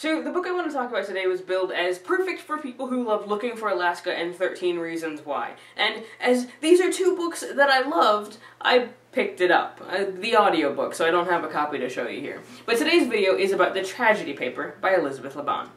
So the book I want to talk about today was billed as perfect for people who love Looking for Alaska and 13 Reasons Why. And as these are two books that I loved, I picked it up, the audiobook, so I don't have a copy to show you here. But today's video is about The Tragedy Paper by Elizabeth Laban.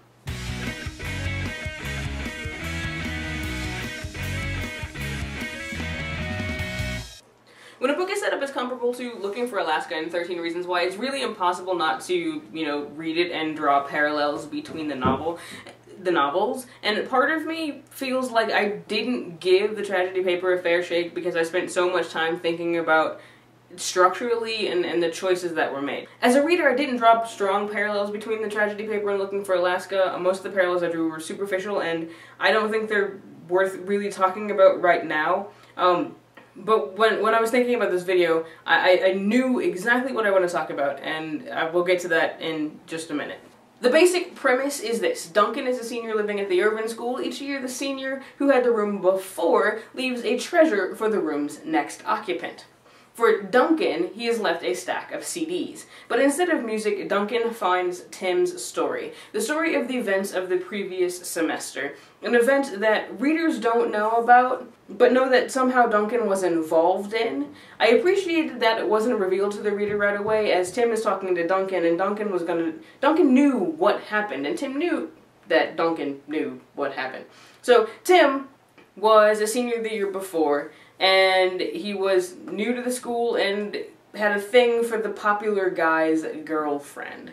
When a book is set up as comparable to Looking for Alaska and 13 Reasons Why, it's really impossible not to, read it and draw parallels between the novels, and part of me feels like I didn't give The Tragedy Paper a fair shake because I spent so much time thinking about structurally and the choices that were made. As a reader, I didn't draw strong parallels between The Tragedy Paper and Looking for Alaska. Most of the parallels I drew were superficial, and I don't think they're worth really talking about right now. But when I was thinking about this video, I knew exactly what I want to talk about, and we'll get to that in just a minute. The basic premise is this. Duncan is a senior living at the Irvin School. Each year, the senior who had the room before leaves a treasure for the room's next occupant. For Duncan, he has left a stack of CDs. But instead of music, Duncan finds Tim's story. The story of the events of the previous semester. An event that readers don't know about, but know that somehow Duncan was involved in. I appreciated that it wasn't revealed to the reader right away, as Tim is talking to Duncan, and Duncan knew what happened, and Tim knew that Duncan knew what happened. So, Tim was a senior the year before, and he was new to the school and had a thing for the popular guy's girlfriend.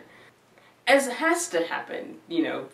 As has to happen,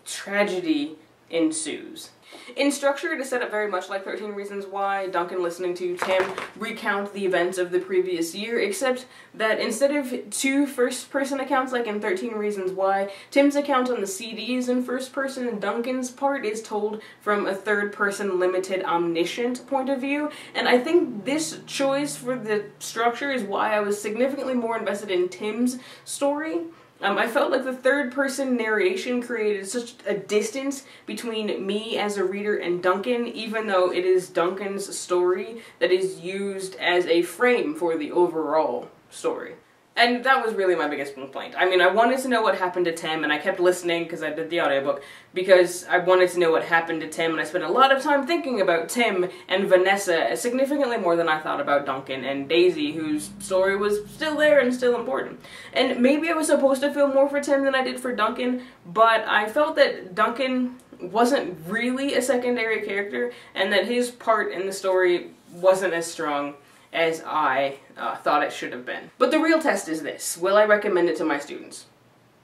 tragedy ensues. In structure, it is set up very much like 13 Reasons Why, Duncan listening to Tim recount the events of the previous year, except that instead of two first-person accounts like in 13 Reasons Why, Tim's account on the CD is in first person, and Duncan's part is told from a third-person limited omniscient point of view, and I think this choice for the structure is why I was significantly more invested in Tim's story. I felt like the third-person narration created such a distance between me as a reader and Duncan, even though it is Duncan's story that is used as a frame for the overall story. And that was really my biggest complaint. I mean, I wanted to know what happened to Tim, and I kept listening because I did the audiobook, because I wanted to know what happened to Tim, and I spent a lot of time thinking about Tim and Vanessa, significantly more than I thought about Duncan and Daisy, whose story was still there and still important. And maybe I was supposed to feel more for Tim than I did for Duncan, but I felt that Duncan wasn't really a secondary character, and that his part in the story wasn't as strong as I thought it should have been. But the real test is this. Will I recommend it to my students?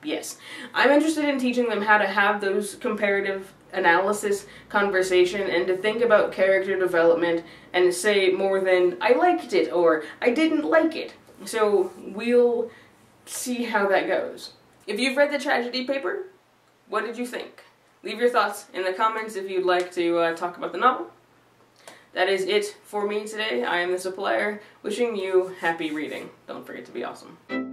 Yes. I'm interested in teaching them how to have those comparative analysis conversation and to think about character development and say more than, I liked it or I didn't like it. So we'll see how that goes. If you've read The Tragedy Paper, what did you think? Leave your thoughts in the comments if you'd like to talk about the novel. That is it for me today. I am the supplier, wishing you happy reading. Don't forget to be awesome.